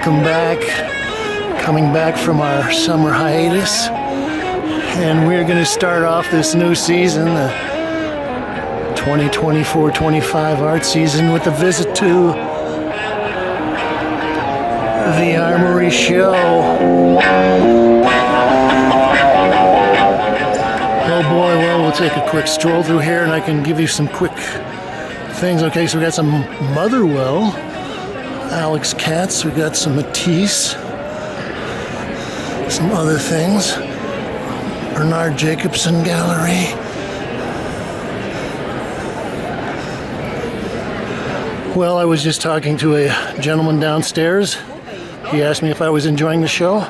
Welcome back. Coming back from our summer hiatus. And we're going to start off this new season, the 2024-25 art season, with a visit to the Armory Show. Oh boy, well, we'll take a quick stroll through here and I can give you some quick things. Okay, so we got some Motherwell, Alex Katz, we got some Matisse, some other things. Bernard Jacobson Gallery. Well, I was just talking to a gentleman downstairs. He asked me if I was enjoying the show.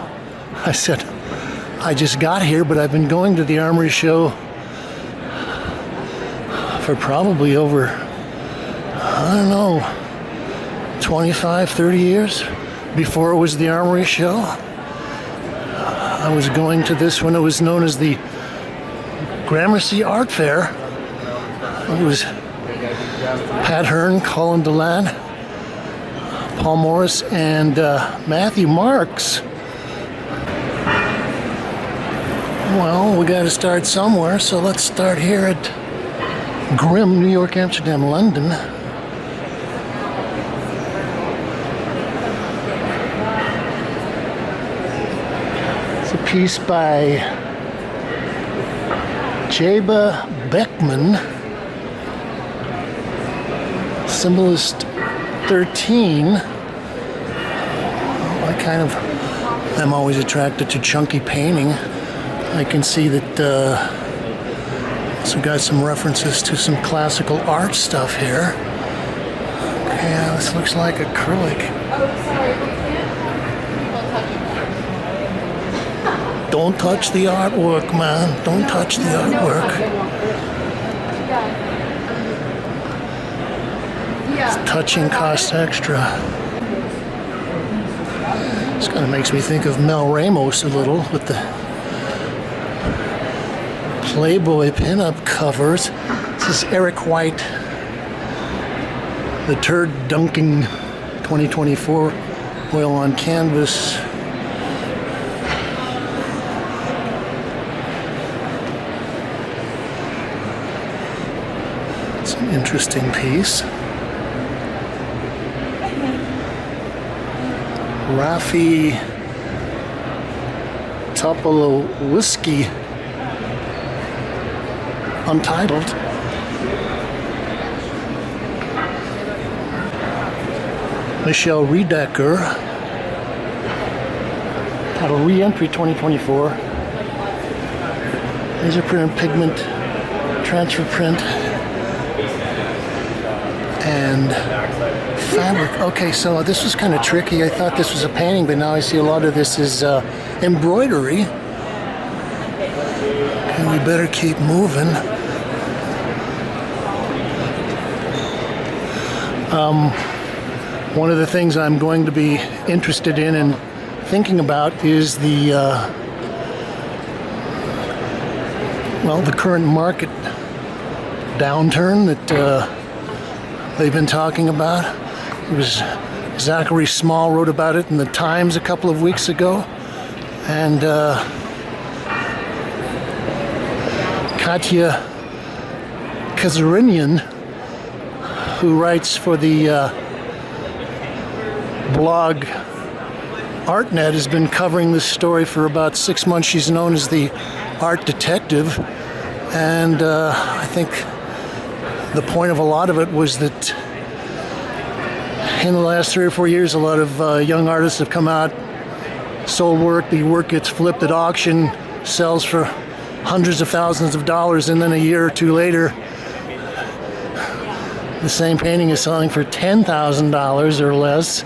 I said, I just got here, but I've been going to the Armory Show for probably over, I don't know, 25, 30 years before it was the Armory Show. I was going to this when it was known as the Gramercy Art Fair. It was Pat Hearn, Colin Delan, Paul Morris, and Matthew Marks. Well, we got to start somewhere, so let's start here at Grimm, New York, Amsterdam, London. Piece by Jaba Beckman, Symbolist 13. I'm always attracted to chunky painting. I can see that so got some references to some classical art stuff here. Okay, this looks like acrylic. Don't touch the artwork, man. Don't touch the artwork. Touching costs extra. This kind of makes me think of Mel Ramos a little with the Playboy pinup covers. This is Eric White, the Turd Dunking 2024 oil on canvas. Interesting piece. Rafi Topolowski, untitled. Michelle Redecker, title Re-Entry 2024. Laser print and pigment, transfer print, and fabric. Okay, so this was kind of tricky. I thought this was a painting, but now I see a lot of this is embroidery. Okay, we better keep moving. One of the things I'm going to be interested in and thinking about is the current market downturn that they've been talking about. It was Zachary Small wrote about it in the Times a couple of weeks ago, and Katya Kazarinian, who writes for the blog ArtNet, has been covering this story for about 6 months. She's known as the art detective, and I think the point of a lot of it was that in the last 3 or 4 years, a lot of young artists have come out, sold work, the work gets flipped at auction, sells for hundreds of thousands of dollars, and then a year or two later, the same painting is selling for $10,000 or less.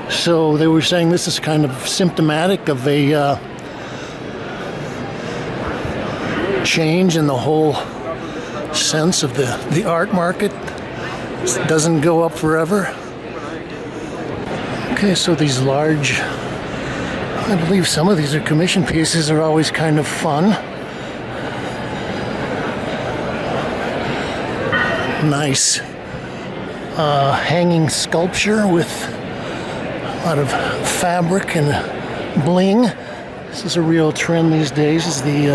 So they were saying this is kind of symptomatic of a change in the whole sense of the art market. It doesn't go up forever. Okay, so these large, I believe some of these are commission pieces, are always kind of fun. Nice hanging sculpture with lot of fabric and bling. This is a real trend these days, is the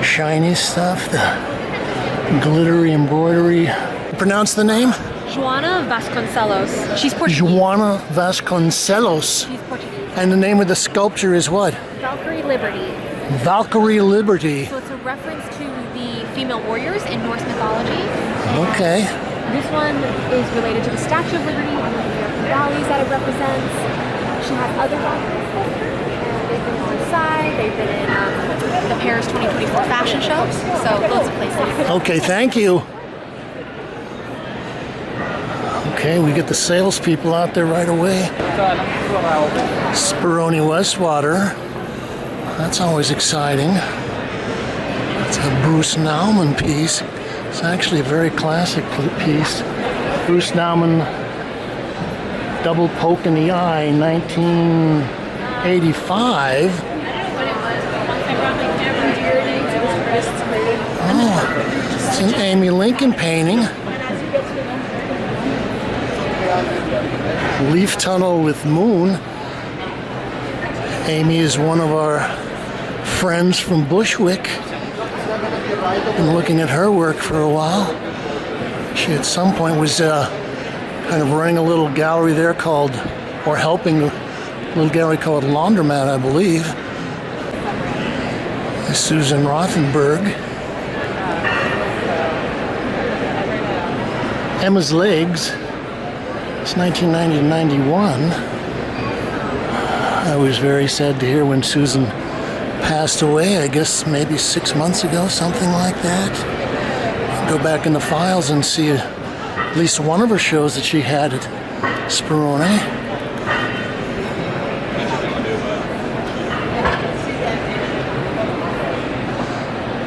shiny stuff, the glittery embroidery. Pronounce the name? Joana Vasconcelos. She's Portuguese. Joana Vasconcelos. She's Portuguese. And the name of the sculpture is what? Valkyrie Liberty. Valkyrie Liberty. So it's a reference to the female warriors in Norse mythology. Okay. This one is related to the Statue of Liberty and the American valleys that it represents. She has other Valkyries there. They've been in Versailles, they've been in the Paris 2024 fashion show, so loads of places. Okay, thank you. Okay, we get the salespeople out there right away. Speroni Westwater. That's always exciting. It's a Bruce Nauman piece. It's actually a very classic piece. Bruce Nauman, Double Poke in the Eye, 1985. Oh, it's an Amy Lincoln painting. Leaf Tunnel with Moon. Amy is one of our friends from Bushwick. Been looking at her work for a while. She at some point was kind of running a little gallery there called, or helping a little gallery called Laundromat, I believe. Susan Rothenberg. Emma's Legs. It's 1990 to 91. I was very sad to hear when Susan passed away, I guess maybe 6 months ago, something like that. Go back in the files and see at least one of her shows that she had at Speroni.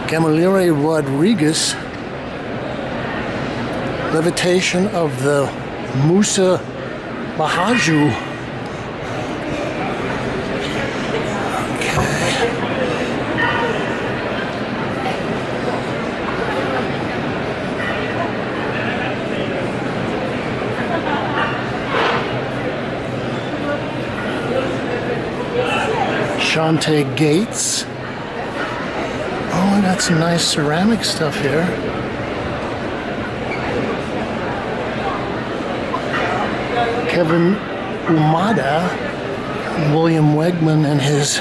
Camilleri Rodriguez, Levitation of the Musa Bahaju. Shante Gates. Oh, I got some nice ceramic stuff here. Kevin Umada, William Wegman and his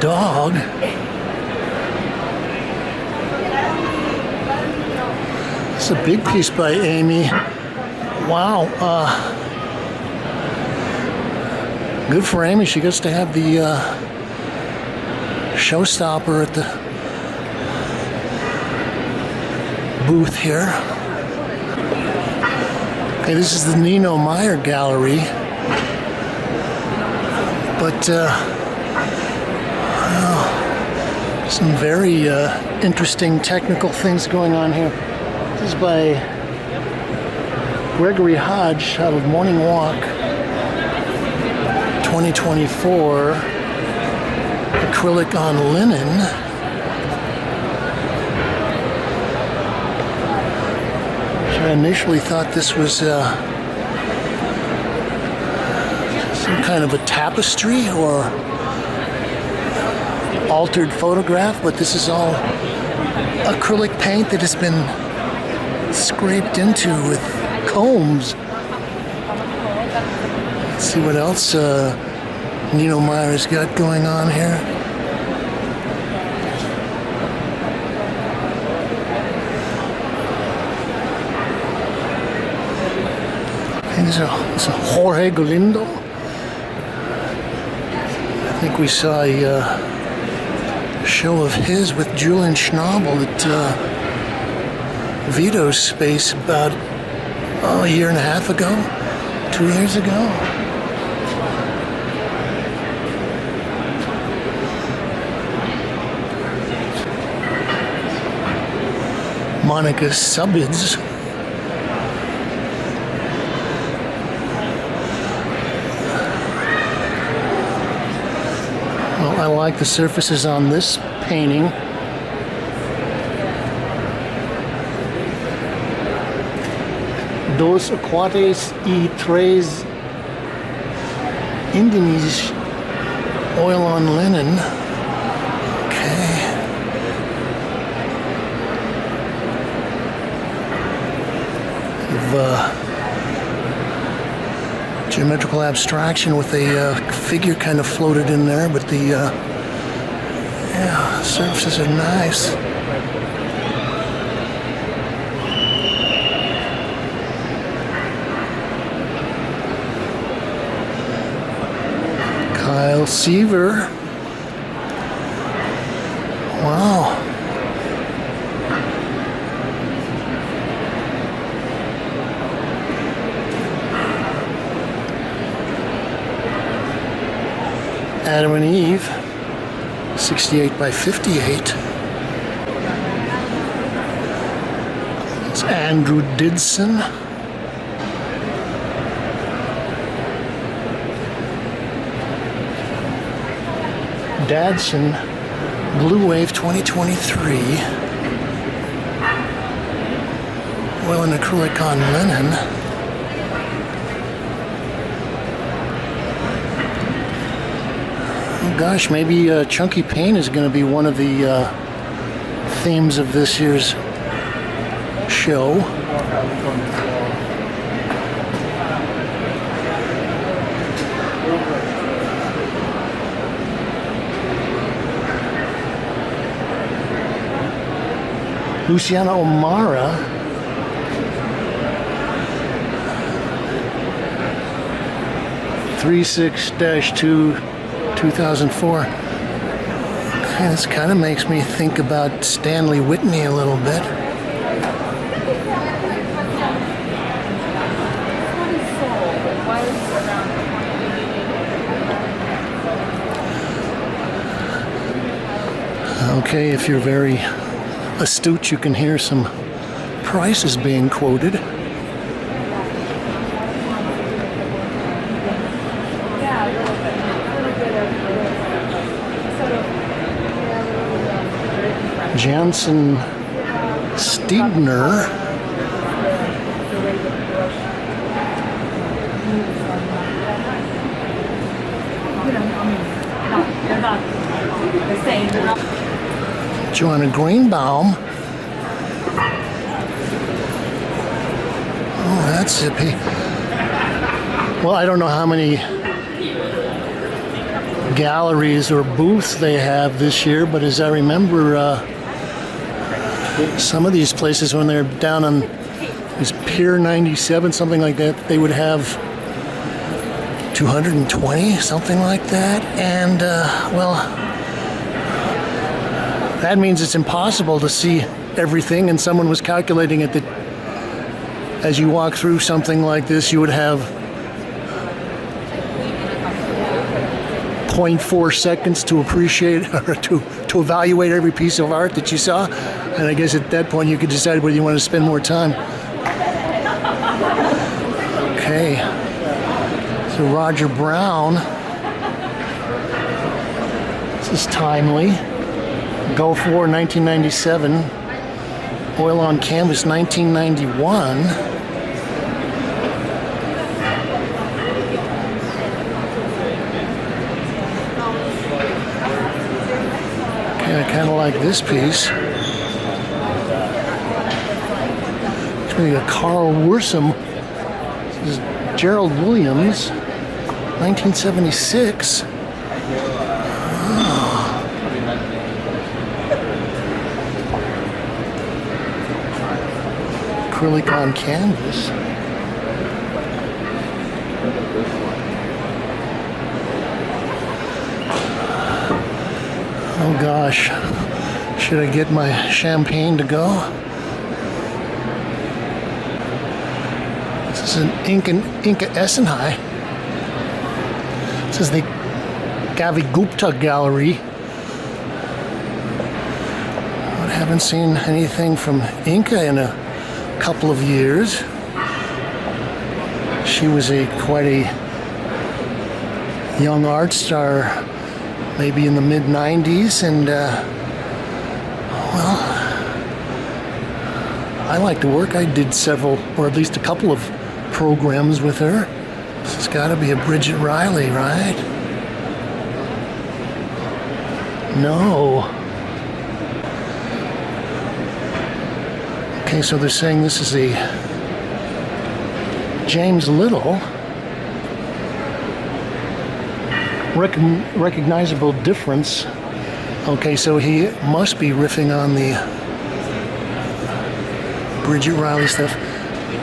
dog. It's a big piece by Amy. Wow. Good for Amy. She gets to have the showstopper at the booth here. Okay, this is the Nino Meyer Gallery. But some very interesting technical things going on here. This is by Gregory Hodge out of Morning Walk. 2024 acrylic on linen. So I initially thought this was some kind of a tapestry or altered photograph, but this is all acrylic paint that has been scraped into with combs. Let's see what else Nino Meyer's got going on here. And this is Jorge Galindo. I think we saw a show of his with Julian Schnabel at Vito's Space about a year and a half ago, 2 years ago. Monica Subbids. Well, I like the surfaces on this painting. Dos cuates y tres Indies oil on linen. Okay. Geometrical abstraction with a figure kind of floated in there, but the surfaces are nice. Kyle Seaver. Wow. Adam and Eve, 68 by 58. It's Andrew Didson. Dadson, Blue Wave 2023. Oil and acrylic on linen. Oh gosh, maybe chunky paint is going to be one of the themes of this year's show. Luciana O'Mara. (36-2) 2004. Okay, this kind of makes me think about Stanley Whitney a little bit. Okay, if you're very astute, you can hear some prices being quoted. Jansen Stiegner. Joanna Greenbaum. Oh, that's zippy. Well, I don't know how many galleries or booths they have this year, but as I remember, some of these places when they're down on this Pier 97, something like that, they would have 220, something like that. And, well, that means it's impossible to see everything, and someone was calculating it that as you walk through something like this, you would have 0.4 seconds to appreciate or to evaluate every piece of art that you saw. And I guess at that point you could decide whether you want to spend more time. Okay. So Roger Brown. This is timely. Gulf War 1997. Oil on canvas 1991. Okay, I kind of like this piece. It's really a Carl Worsum. This is Gerald Williams, 1976. Acrylic on canvas. Oh gosh, should I get my champagne to go? This is an Inca Essenhai. This is the Gavi Gupta Gallery. I haven't seen anything from Inca in a couple of years. She was quite a young art star, maybe in the mid-90s, and well, I like the work. I did several, or at least a couple of programs with her. This has got to be a Bridget Riley, right? No. Okay, so they're saying this is a James Little. Recognizable difference. Okay, so he must be riffing on the Bridget Riley stuff.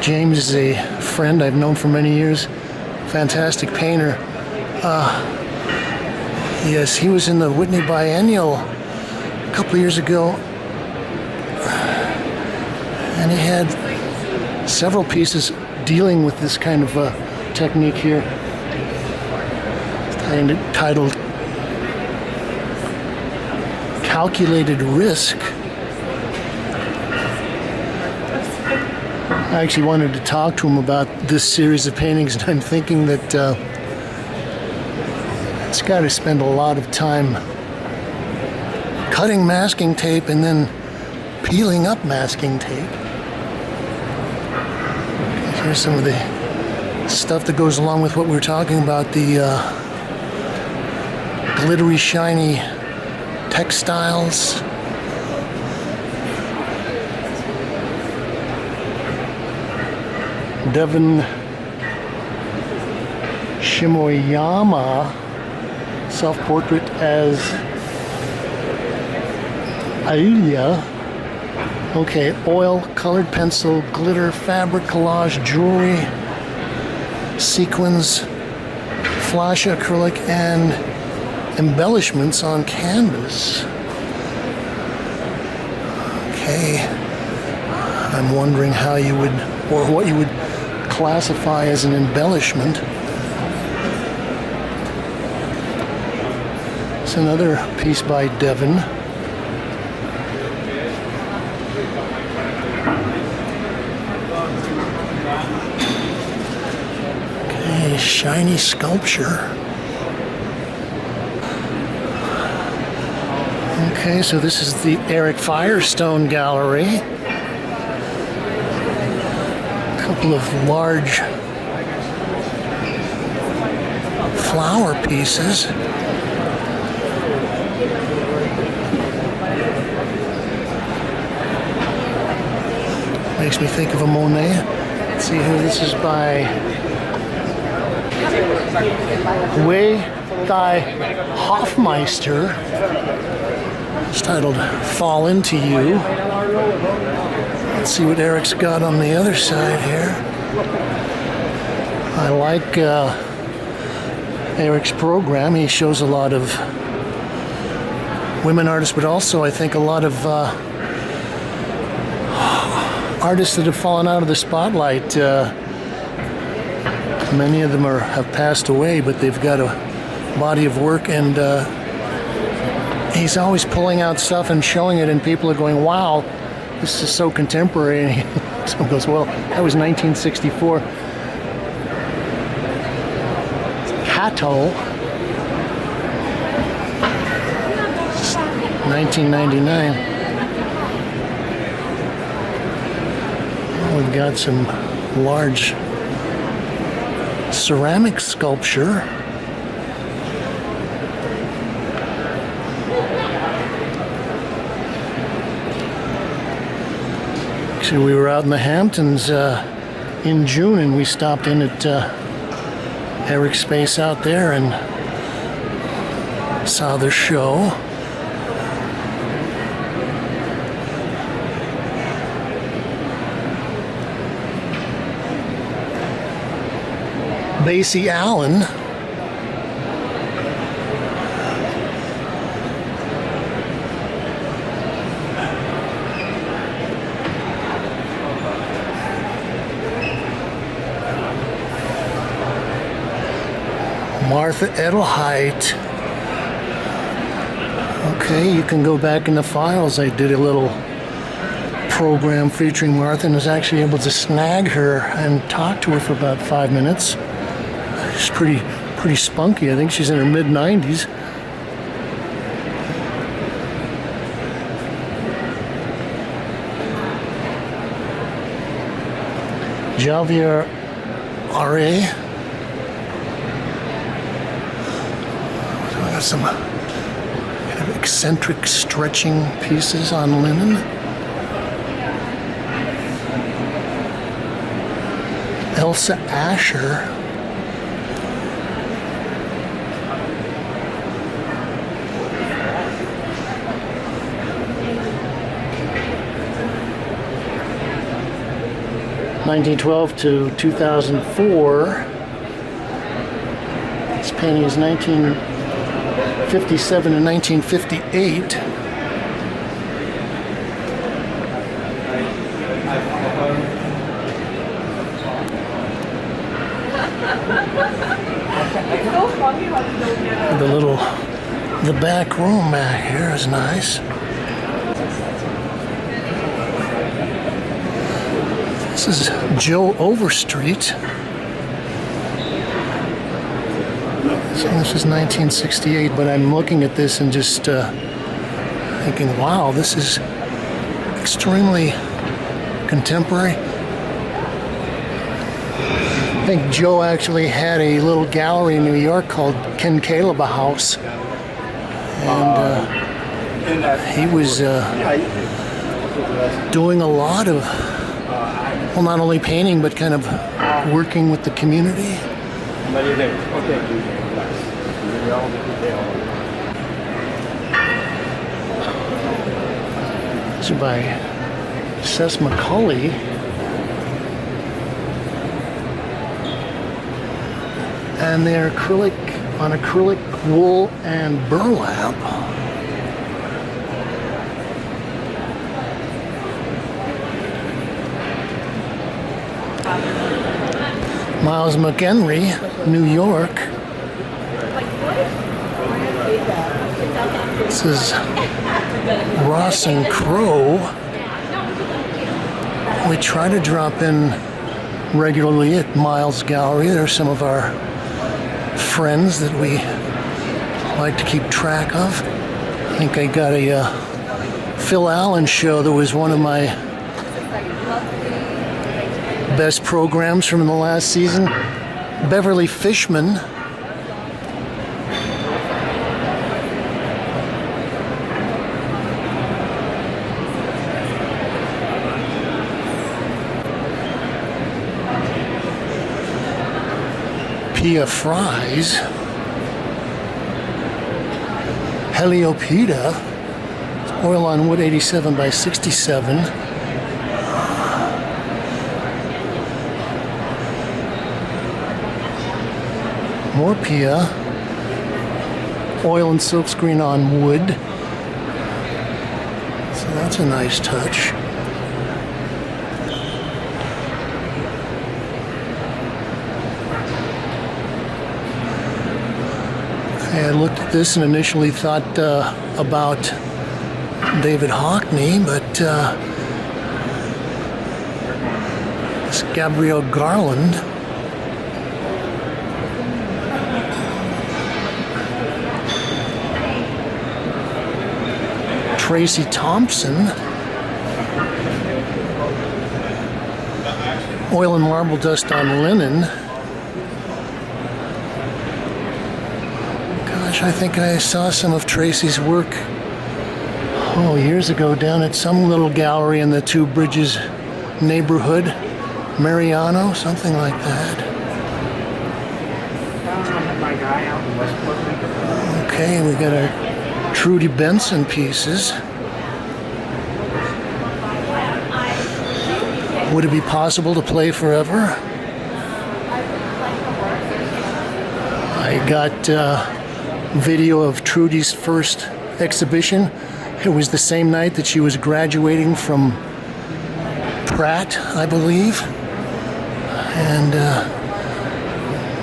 James is a friend I've known for many years. Fantastic painter. Yes, he was in the Whitney Biennial a couple of years ago. And he had several pieces dealing with this kind of technique here. Titled Calculated Risk. I actually wanted to talk to him about this series of paintings, and I'm thinking that it's got to spend a lot of time cutting masking tape and then peeling up masking tape. Here's some of the stuff that goes along with what we were talking about, the glittery, shiny textiles. Devin Shimoyama, self-portrait as Alia. Okay, oil, colored pencil, glitter, fabric, collage, jewelry, sequins, flash acrylic, and embellishments on canvas. Okay, I'm wondering how you would, or what you would classify as an embellishment. It's another piece by Devin. Okay, shiny sculpture. Okay, so this is the Eric Firestone Gallery. A couple of large flower pieces. Makes me think of a Monet. Let's see here, this is by Wei Thai Hofmeister. It's titled Fall Into You. Let's see what Eric's got on the other side here. I like Eric's program. He shows a lot of women artists, but also I think a lot of artists that have fallen out of the spotlight. Many of them have passed away, but they've got a body of work, and he's always pulling out stuff and showing it, and people are going, wow, this is so contemporary. And someone goes, well, that was 1964. Kato, 1999. We've got some large ceramic sculpture. Actually, we were out in the Hamptons in June, and we stopped in at Eric's space out there and saw the show. Basie Allen. Martha Edelheit. Okay, you can go back in the files. I did a little program featuring Martha and was actually able to snag her and talk to her for about 5 minutes. She's pretty spunky. I think she's in her mid-90s. Javier Are. So I got some kind of eccentric stretching pieces on linen. Elsa Asher. (1912 to 2004). This painting is 1957 and 1958. The back room back here is nice. This is Joe Overstreet. So this is 1968, but I'm looking at this and just thinking, wow, this is extremely contemporary. I think Joe actually had a little gallery in New York called Ken Caleb House. And he was doing a lot of, well, not only painting, but kind of working with the community. These are by Seth McCulley. And they're on acrylic wool and burlap. Miles McHenry, New York. This is Ross and Crow. We try to drop in regularly at Miles Gallery. They're some of our friends that we like to keep track of. I think I got a Phil Allen show that was one of my best programs from the last season. Beverly Fishman. Pia Fries. Heliopida. Oil on wood 87 by 67. More Pia. Oil and silkscreen on wood. So that's a nice touch. I looked at this and initially thought about David Hockney, but it's Gabrielle Garland. Tracy Thompson. Oil and marble dust on linen. I think I saw some of Tracy's work, years ago down at some little gallery in the Two Bridges neighborhood. Mariano, something like that. Okay, we got our Trudy Benson pieces. Would it be possible to play forever? I got video of Trudy's first exhibition. It was the same night that she was graduating from Pratt, I believe. And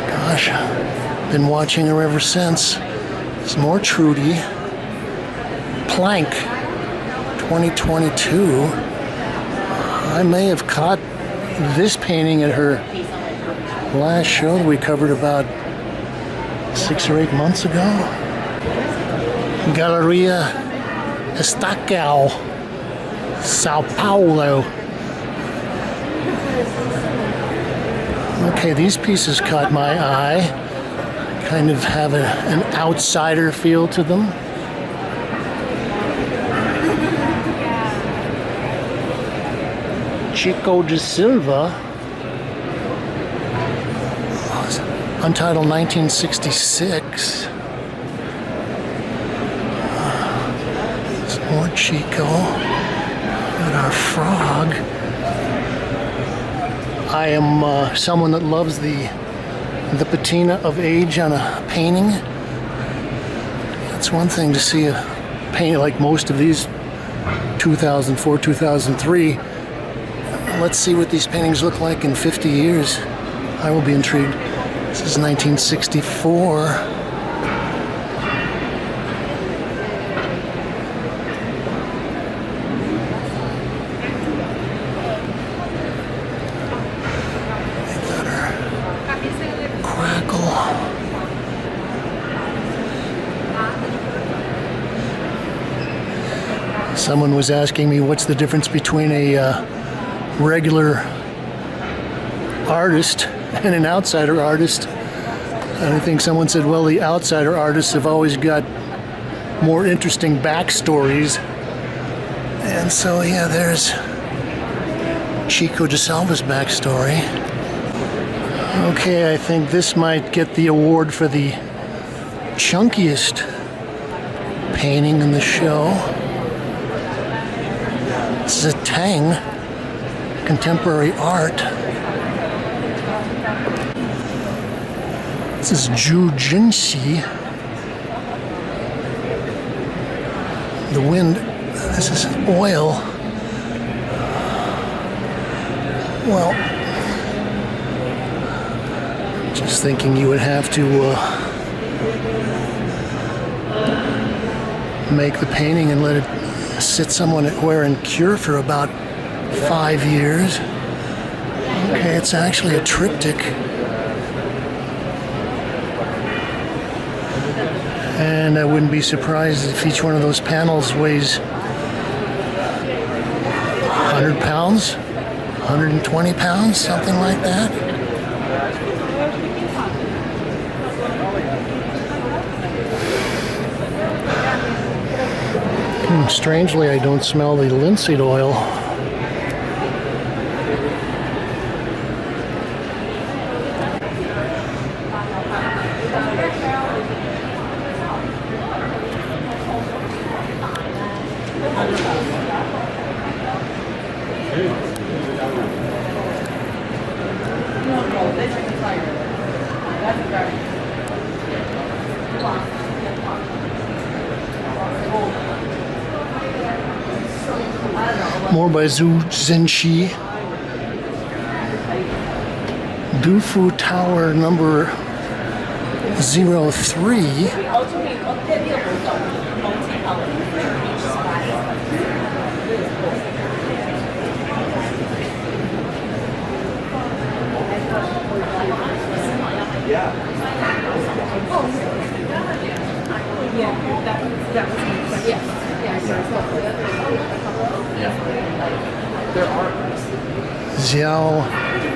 gosh, been watching her ever since. Some more Trudy. Plank, 2022. I may have caught this painting at her last show that we covered about 6 or 8 months ago. Galleria Estacao, Sao Paulo. Okay, these pieces caught my eye. Kind of have an outsider feel to them. Chico de Silva, Untitled 1966. Some more Chico. Got our frog. I am someone that loves the patina of age on a painting. It's one thing to see a painting like most of these 2004, 2003. Let's see what these paintings look like in 50 years. I will be intrigued. This is 1964. Someone was asking me what's the difference between a regular artist and an outsider artist. And I think someone said, well, the outsider artists have always got more interesting backstories. And so, yeah, there's Chico de Silva's backstory. Okay, I think this might get the award for the chunkiest painting in the show. This is a Tang contemporary art. This is Jujinshi. The wind, this is oil. Well, just thinking you would have to make the painting and let it sit somewhere and cure for about 5 years. Okay, it's actually a triptych. And I wouldn't be surprised if each one of those panels weighs 100 pounds, 120 pounds, something like that. Strangely, I don't smell the linseed oil. More by Zhu Zhenxi. Dufu Tower number 03.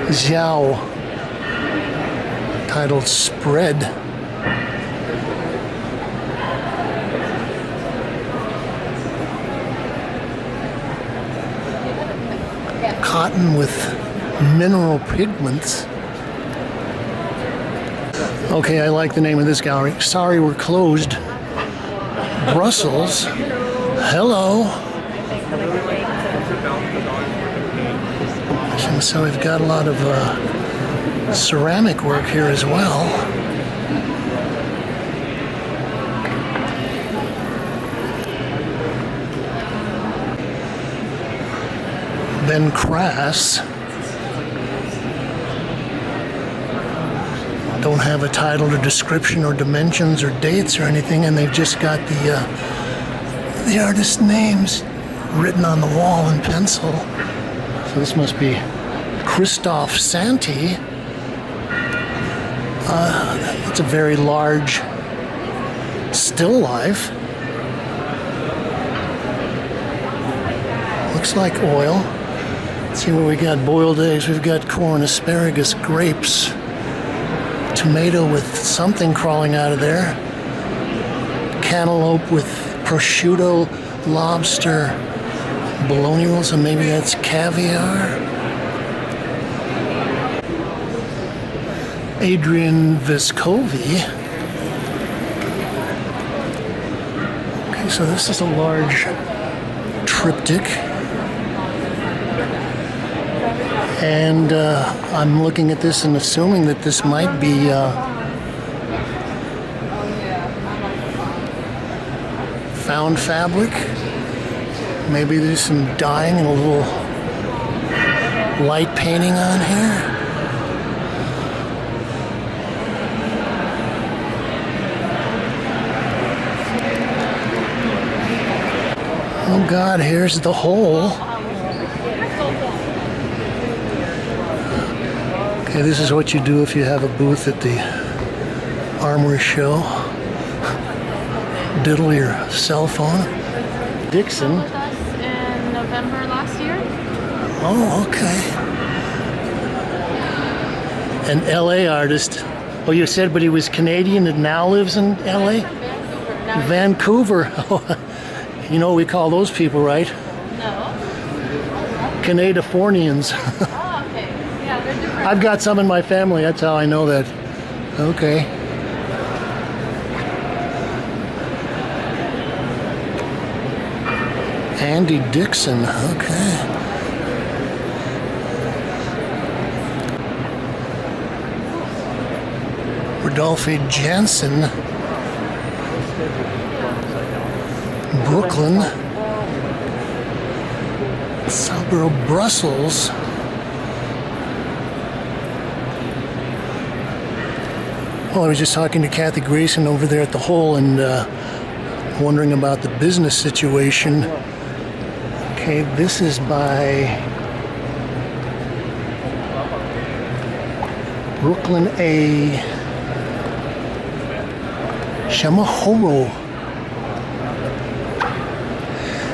Xiao, titled Spread. Cotton with mineral pigments. Okay, I like the name of this gallery. Sorry, we're closed. Brussels. Hello. And so we've got a lot of ceramic work here as well. Ben Crass. Don't have a title or description or dimensions or dates or anything, and they've just got the artist's names written on the wall in pencil. So this must be Christophe Santi. It's a very large still life. Looks like oil. Let's see what we got. Boiled eggs, we've got corn, asparagus, grapes, tomato with something crawling out of there, cantaloupe with prosciutto, lobster, bologna rolls, and maybe that's caviar. Adrian Vescovi. Okay, so this is a large triptych. And I'm looking at this and assuming that this might be found fabric. Maybe there's some dyeing and a little light painting on here. Oh God, here's the hole. Okay, this is what you do if you have a booth at the Armory Show. Diddle your cell phone. Dixon. With us in November last year. Oh, okay. An LA artist. Oh, you said, but he was Canadian and now lives in LA? Vancouver. You know what we call those people, right? No. Canadifornians. Oh, okay. Yeah, they're different. I've got some in my family, that's how I know that. Okay. Andy Dixon, okay. Rodolphe Jansen. Brooklyn, suburb of Brussels. Well, I was just talking to Kathy Grayson over there at the Hole and wondering about the business situation. Okay, this is by Brooklyn A. Shamahoro.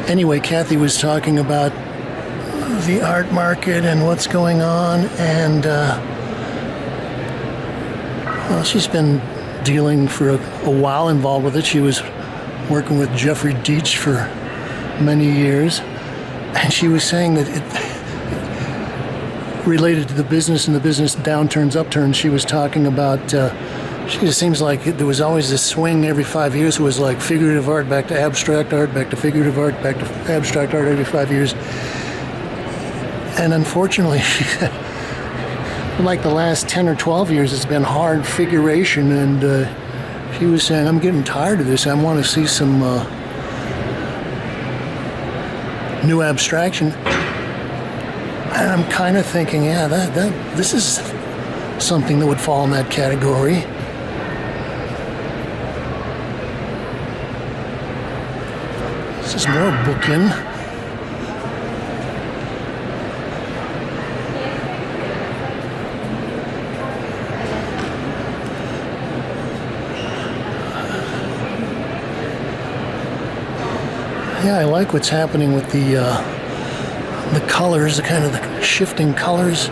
Anyway, Kathy was talking about the art market and what's going on, and well, she's been dealing for a while, involved with it. She was working with Jeffrey Deitch for many years, and she was saying that it related to the business and the business downturns, upturns. She was talking about it just seems like there was always this swing every 5 years. It was like figurative art, back to abstract art, back to figurative art, back to abstract art every 5 years. And unfortunately, like the last 10 or 12 years, it's been hard figuration. And she was saying, I'm getting tired of this. I want to see some new abstraction. And I'm kind of thinking, yeah, this is something that would fall in that category. This is more booking. Yeah, I like what's happening with the colors, the kind of the shifting colors.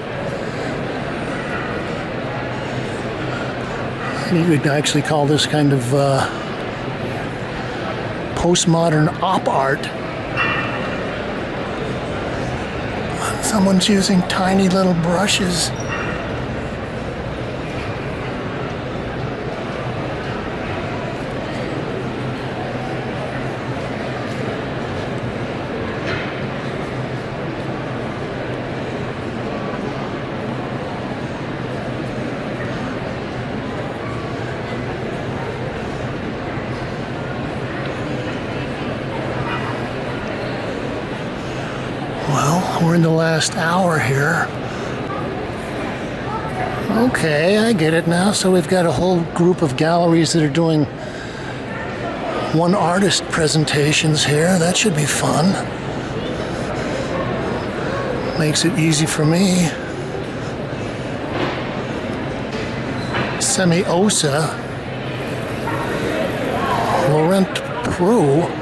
You could actually call this kind of postmodern op art. Someone's using tiny little brushes. We're in the last hour here. Okay, I get it now. So we've got a whole group of galleries that are doing one artist presentations here. That should be fun. Makes it easy for me. Semiosa. Laurent Prou.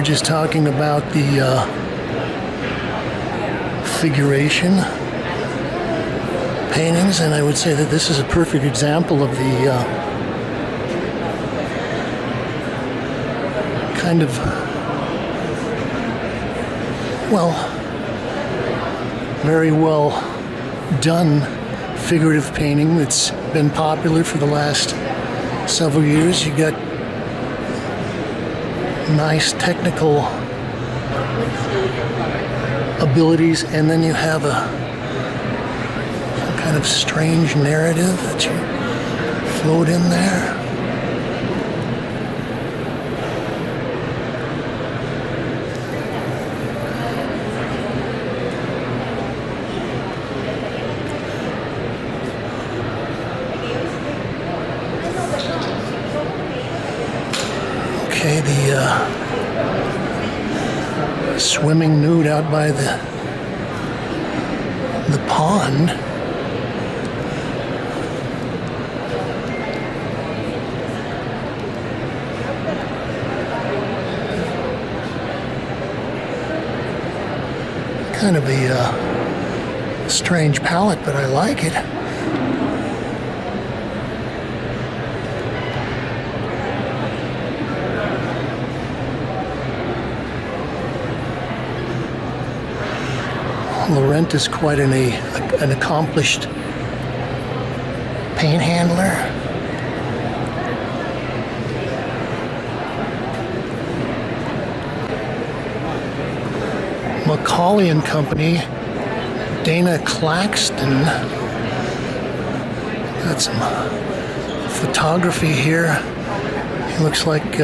were just talking about the figuration paintings, and I would say that this is a perfect example of the kind of, well, very well done figurative painting that's been popular for the last several years. You got nice technical abilities, and then you have some kind of strange narrative that you float in there. Okay, the swimming nude out by the pond. Kind of a strange palette, but I like it. Laurent is quite an accomplished paint handler. Macaulay and Company, Dana Claxton. Got some photography here. He looks like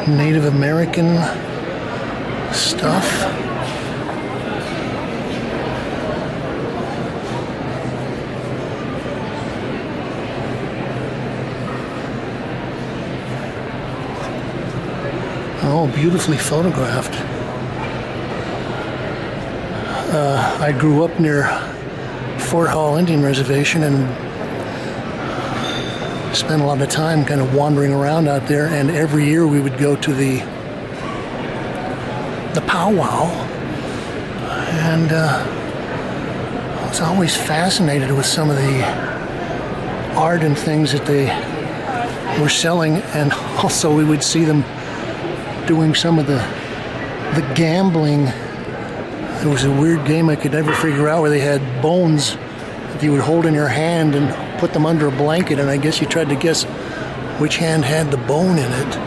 Native American stuff. Oh, beautifully photographed. I grew up near Fort Hall Indian Reservation and spent a lot of time kind of wandering around out there, and every year we would go to the powwow, and I was always fascinated with some of the art and things that they were selling, and also we would see them doing some of the gambling. There was a weird game I could never figure out where they had bones that you would hold in your hand and put them under a blanket, and I guess you tried to guess which hand had the bone in it.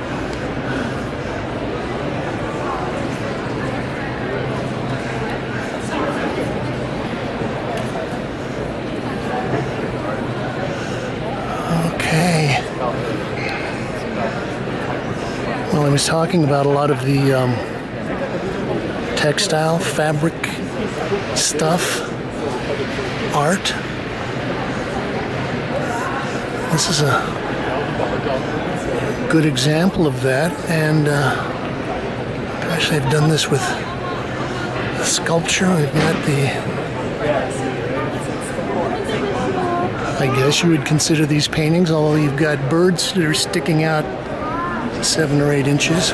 Well, I was talking about a lot of the textile, fabric stuff, art. This is a good example of that, and gosh, they've done this with sculpture. We've got I guess you would consider these paintings, although you've got birds that are sticking out 7 or 8 inches.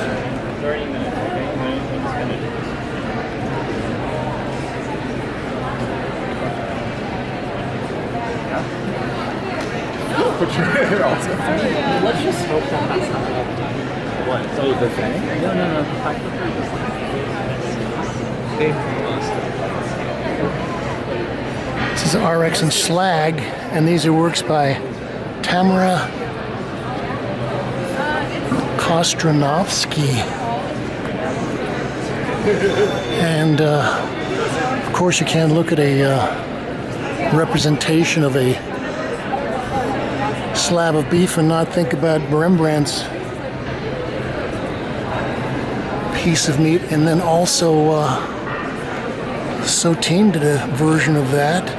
Let's just hope that that's not what? Oh, the thing? No. The fact that they're just like This is RX and Slag, and these are works by Tamara Kostranovsky. And of course you can't look at a representation of a slab of beef and not think about Rembrandt's piece of meat, and then also Sotin did a version of that.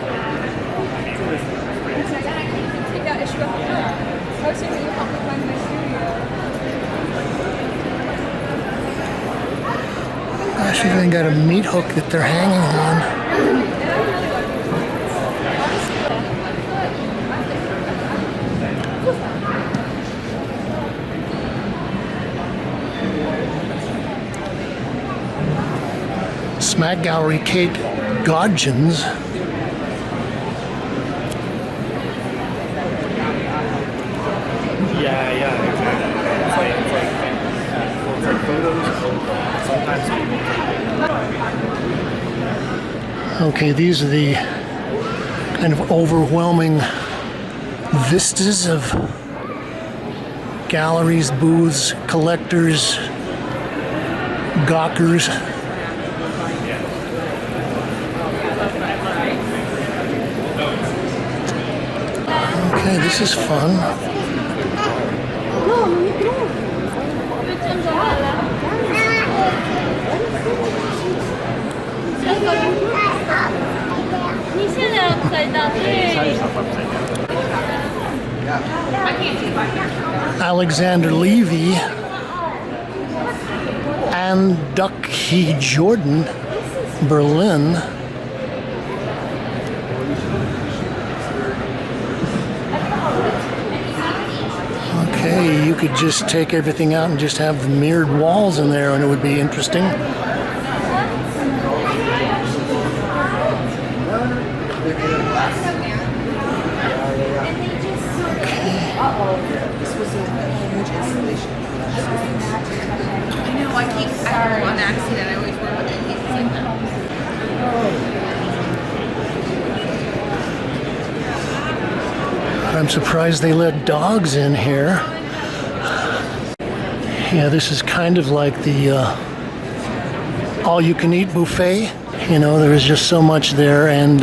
Gosh, we've even got a meat hook that they're hanging on. Mac Gallery Kate Godgens. Yeah, exactly. It's like photos. Sometimes people. Okay, these are the kind of overwhelming vistas of galleries, booths, collectors, gawkers. Okay, this is fun. Alexander Levy and Ducky Jordan, Berlin. Okay, you could just take everything out and just have the mirrored walls in there and it would be interesting. This was a huge installation. I know, on accident, I always work with pieces like that. I'm surprised they let dogs in here. Yeah, this is kind of like the all-you-can-eat buffet. You know, there is just so much there, and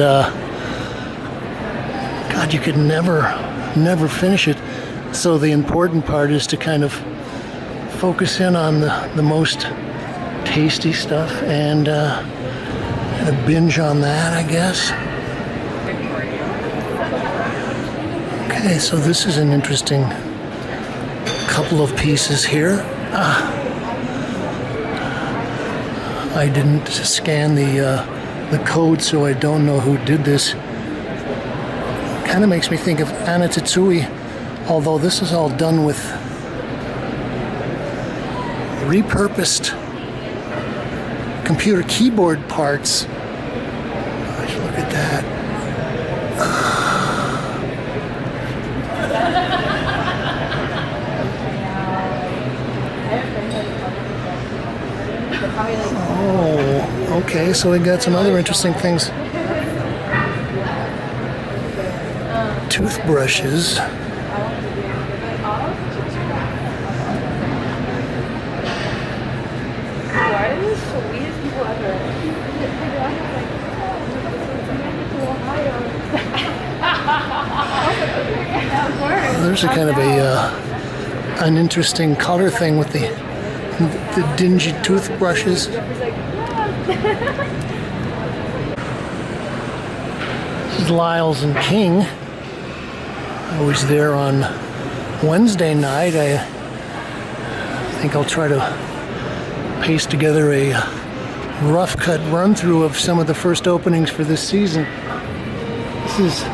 God, you could never finish it. So the important part is to kind of focus in on the most tasty stuff and binge on that, I guess. Okay, so this is an interesting couple of pieces here. I didn't scan the code, so I don't know who did this. Kind of makes me think of Anna Tetsui, although this is all done with repurposed computer keyboard parts. Gosh, look at that. Oh, okay, so we got some other interesting things. Toothbrushes. There's a kind of an interesting color thing with the dingy toothbrushes. This is Lyles and King. I was there on Wednesday night. I think I'll try to paste together a rough cut run through of some of the first openings for this season. This is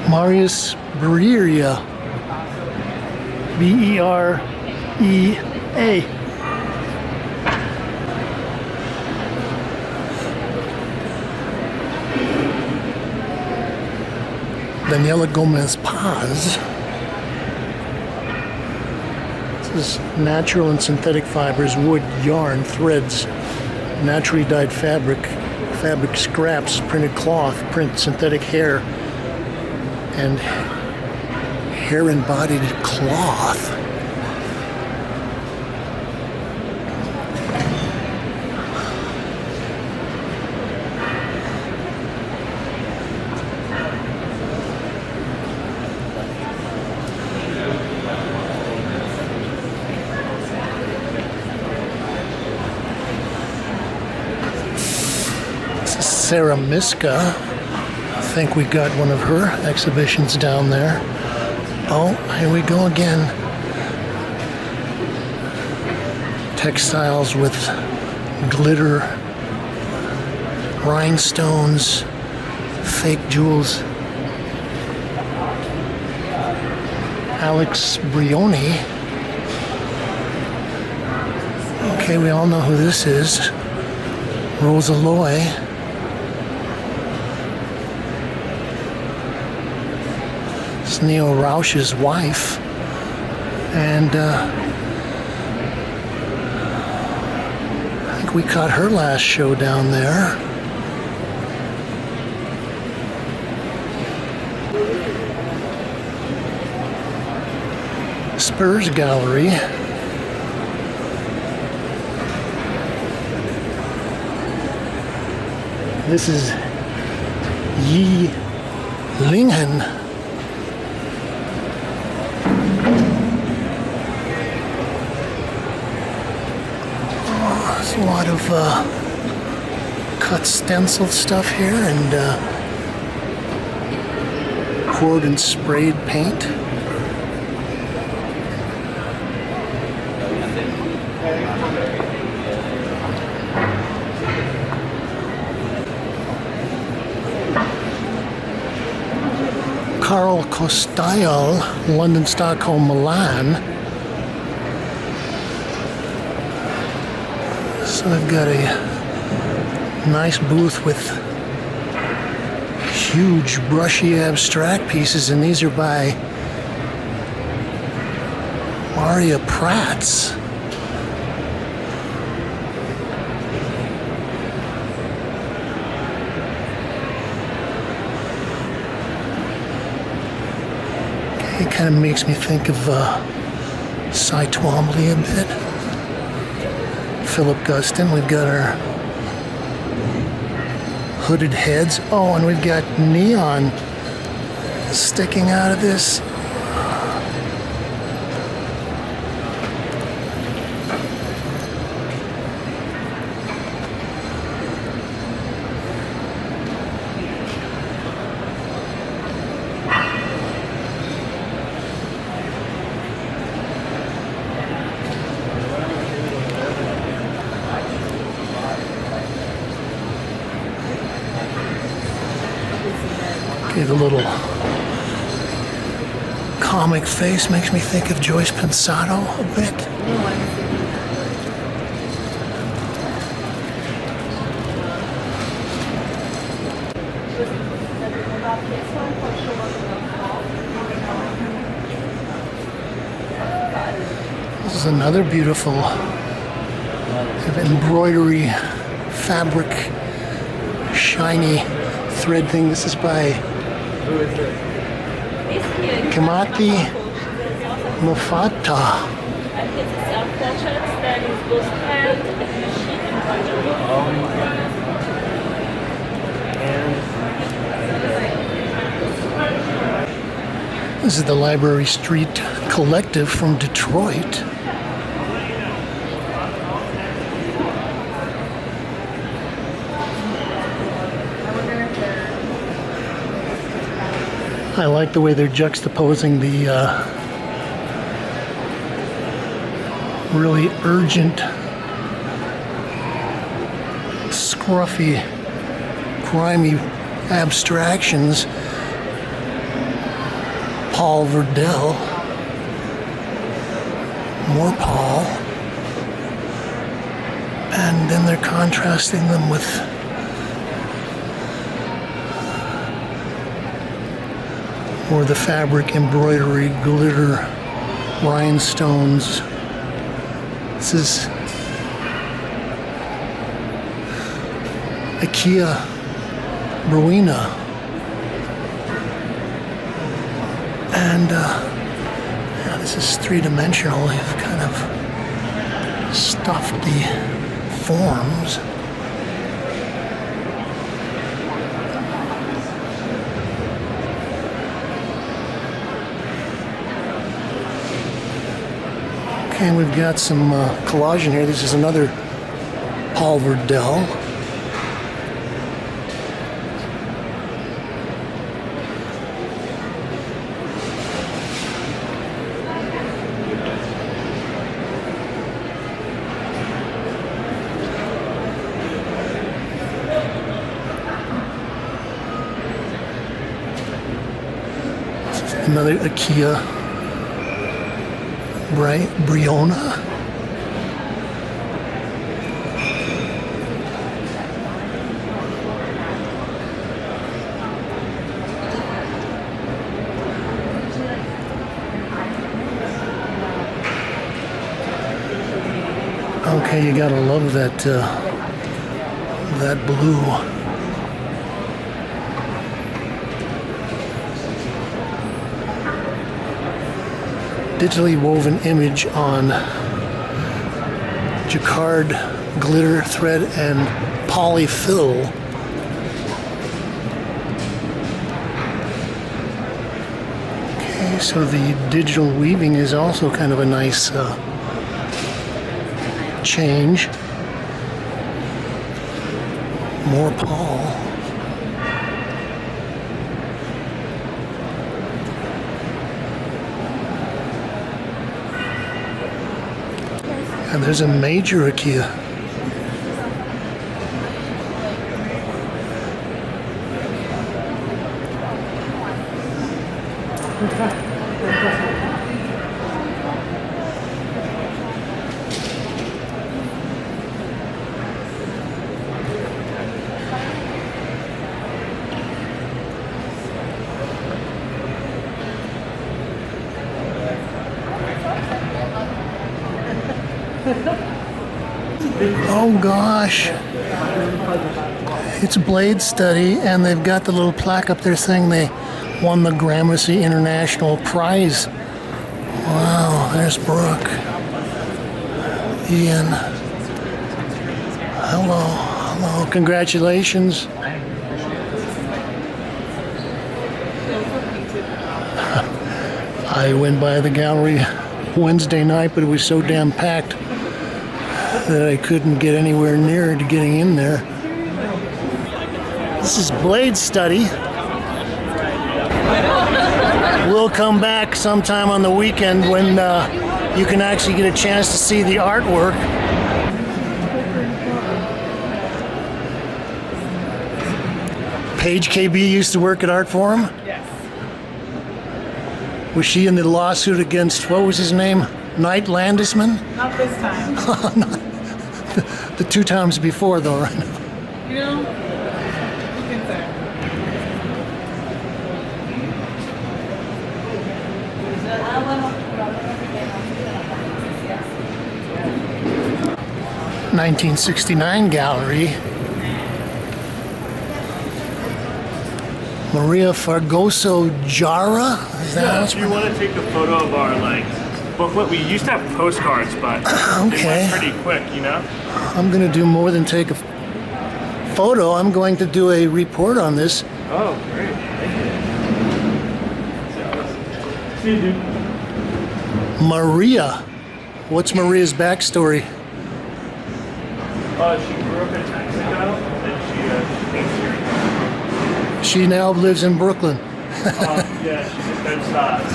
Marius Berea. Berea. Daniela Gomez Paz. This is natural and synthetic fibers, wood, yarn, threads, naturally dyed fabric, fabric scraps, printed cloth, print synthetic hair, and hair embodied cloth. Sarah Miska. I think we got one of her exhibitions down there. Oh, here we go again. Textiles with glitter, rhinestones, fake jewels. Alex Brioni. Okay, Okay, we all know who this is. Rosa Loy. It's Neil Rausch's wife. And I think we caught her last show down there. Spurs Gallery. This is Yi Lingen. Oh, there's a lot of cut stencil stuff here and poured and sprayed paint. Carl Costyle, London, Stockholm, Milan. So I've got a nice booth with huge brushy abstract pieces, and these are by Maria Prats. It kind of makes me think of Cy Twombly a bit. Philip Guston. We've got our hooded heads. Oh, and we've got neon sticking out of this. Okay, the little comic face makes me think of Joyce Pensado a bit. This is another beautiful embroidery fabric, shiny thread thing. This is by Kamati Mufata. This is the Library Street Collective from Detroit. I like the way they're juxtaposing the really urgent, scruffy, grimy abstractions. Paul Verdell, more Paul, and then they're contrasting them with or the fabric, embroidery, glitter, rhinestones. This is IKEA Rowena. And yeah, this is three-dimensional. They've kind of stuffed the forms. Okay, and we've got some collage in here. This is another Paul Verdell. Another IKEA Briona. Okay, you gotta love that that blue. Digitally woven image on jacquard, glitter, thread, and polyfill. Okay, so the digital weaving is also kind of a nice change. More Paul. And there's a major IKEA. Oh gosh, it's Blade Study, and they've got the little plaque up there saying they won the Gramercy International Prize. Wow, there's Brooke. Ian. Hello, hello, congratulations. I went by the gallery Wednesday night, but it was so damn packed that I couldn't get anywhere near to getting in there. This is Blade Study. We'll come back sometime on the weekend when you can actually get a chance to see the artwork. Paige KB used to work at Art Forum? Yes. Was she in the lawsuit against, what was his name? Knight Landisman? Not this time. The two times before, though, right? You know, you can say. 1969 gallery. Maria Fargoso Jara? Is that Yeah, what's if you want to take a photo of our booklet, we used to have postcards, but Okay. they went pretty quick, you know? I'm going to do more than take a photo. I'm going to do a report on this. Oh, great. Thank you. See you, dude. Maria. What's Maria's backstory? She grew up in Mexico, and she came here. She now lives in Brooklyn. Yeah, she just been stopped.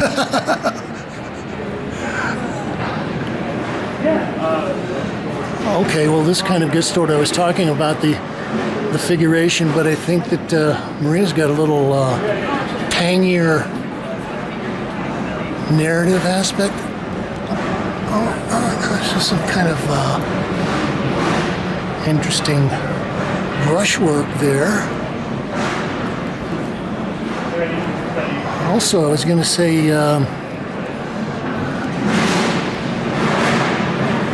Okay, well, this kind of gets to what I was talking about, the figuration, but I think that Maria's got a little tangier narrative aspect. Oh, gosh, there's some kind of interesting brushwork there. Also, I was going to say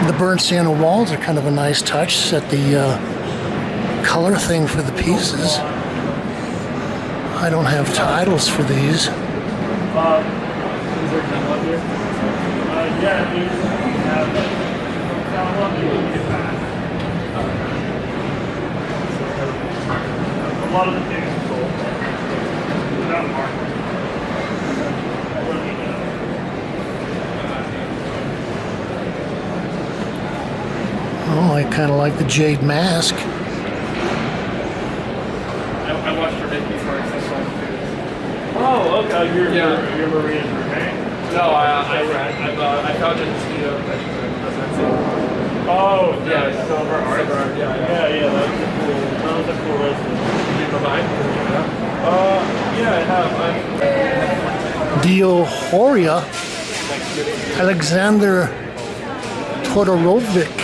the burnt sienna walls are kind of a nice touch. Set the color thing for the pieces. I don't have titles for these. Yeah, you have a lot of the things are sold without market. Oh, I kind of like the jade mask. I watched her make these marks this one too. Oh, okay. You're Maria's roommate? No, I found it in the studio. Oh, Yeah, yeah, silver art. Yeah. Yeah, that was a cool resident. Did you provide? Yeah, I have. Diohoria Alexander Todorovic.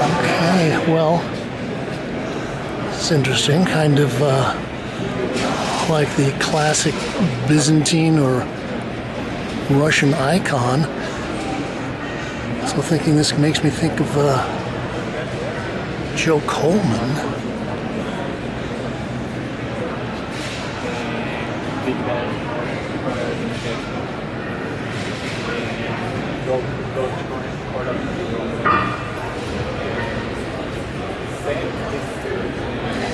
Okay, well, it's interesting, kind of like the classic Byzantine or Russian icon. So thinking this makes me think of Joe Coleman.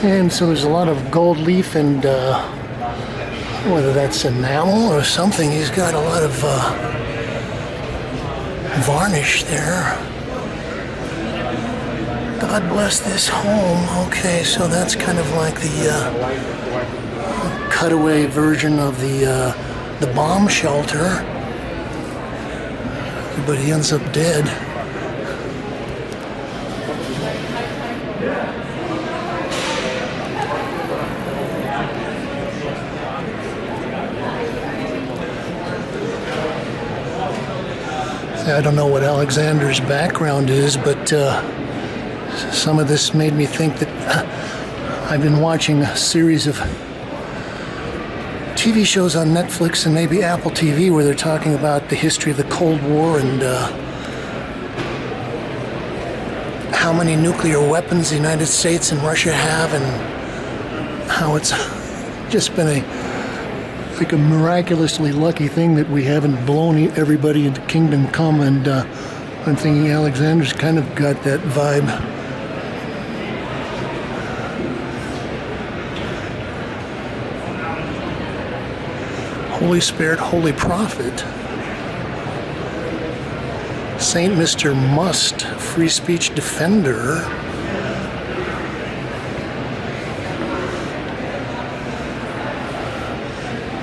And so there's a lot of gold leaf and whether that's enamel or something, he's got a lot of varnish there. God bless this home. Okay, so that's kind of like the cutaway version of the bomb shelter. Everybody ends up dead. I don't know what Alexander's background is, but some of this made me think that I've been watching a series of TV shows on Netflix and maybe Apple TV where they're talking about the history of the Cold War and how many nuclear weapons the United States and Russia have, and how it's just been like a miraculously lucky thing that we haven't blown everybody into Kingdom Come, and I'm thinking Alexander's kind of got that vibe. Holy Spirit, Holy Prophet. Saint Mr. Must, Free Speech Defender.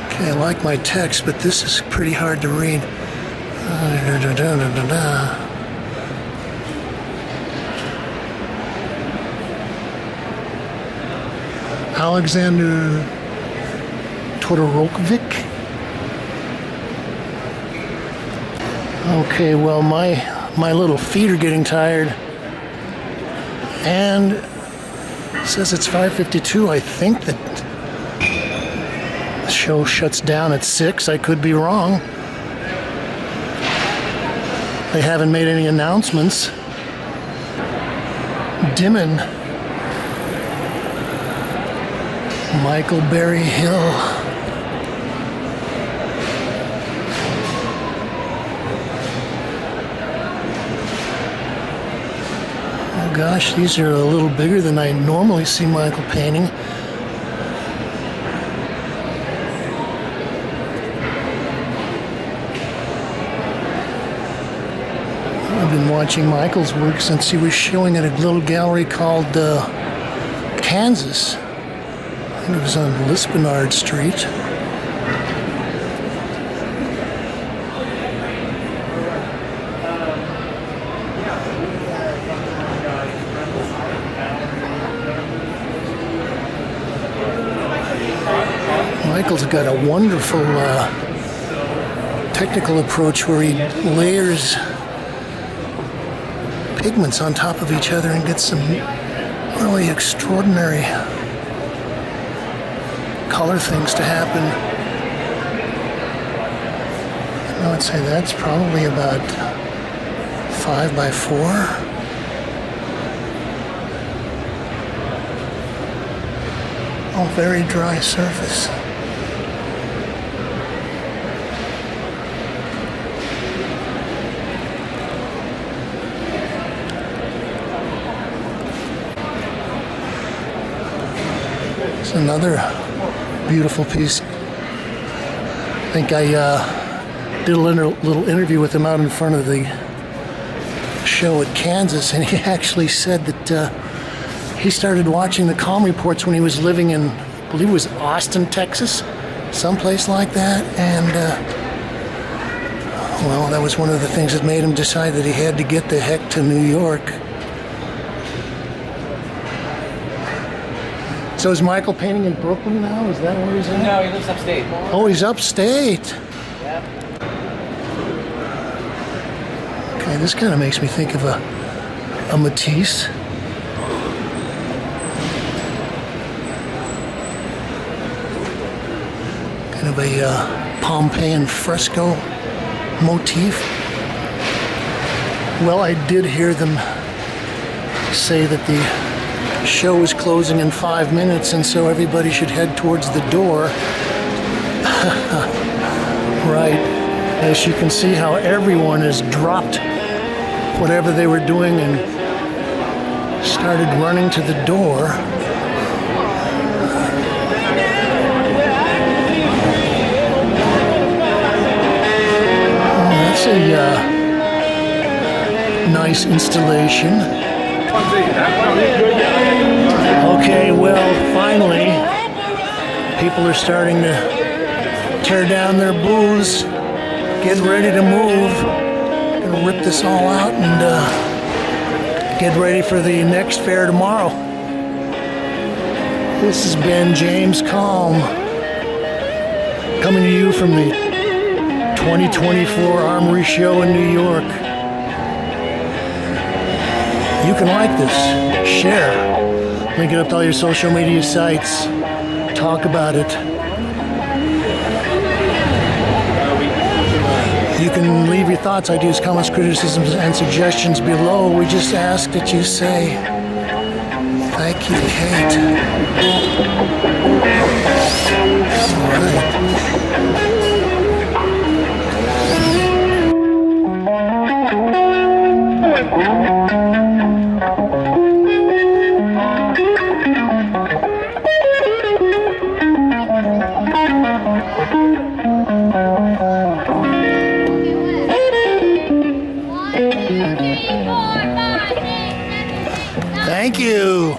Okay, I like my text, but this is pretty hard to read. Alexander Todorokovic. Okay, well, my little feet are getting tired, and it says it's 5:52. I think that the show shuts down at 6. I could be wrong. They haven't made any announcements. Dimon. Michael Berry Hill. Oh gosh, these are a little bigger than I normally see Michael painting. I've been watching Michael's work since he was showing at a little gallery called Kansas. I think it was on Lispenard Street. Michael's got a wonderful technical approach where he layers pigments on top of each other and gets some really extraordinary color things to happen. I would say that's probably about 5x4. Oh, very dry surface. It's another beautiful piece. I think I did a little interview with him out in front of the show at Kansas, and he actually said that he started watching the Kalm reports when he was living in, I believe it was Austin, Texas, someplace like that, and well, that was one of the things that made him decide that he had to get the heck to New York. So is Michael painting in Brooklyn now? Is that where he's at? No, he lives upstate. Oh, he's upstate. Yeah. Okay, this kind of makes me think of a Matisse. Kind of a Pompeian fresco motif. Well, I did hear them say that the show is closing in 5 minutes, and so everybody should head towards the door. Right. As you can see how everyone has dropped whatever they were doing and started running to the door. That's a nice installation. Okay, well, finally, people are starting to tear down their booths, get ready to move. Gonna rip this all out and get ready for the next fair tomorrow. This has been James Kalm, coming to you from the 2024 Armory Show in New York. You can like this, share, link it up to all your social media sites, talk about it. You can leave your thoughts, ideas, comments, criticisms, and suggestions below. We just ask that you say, thank you, Kate. All right. Thank you.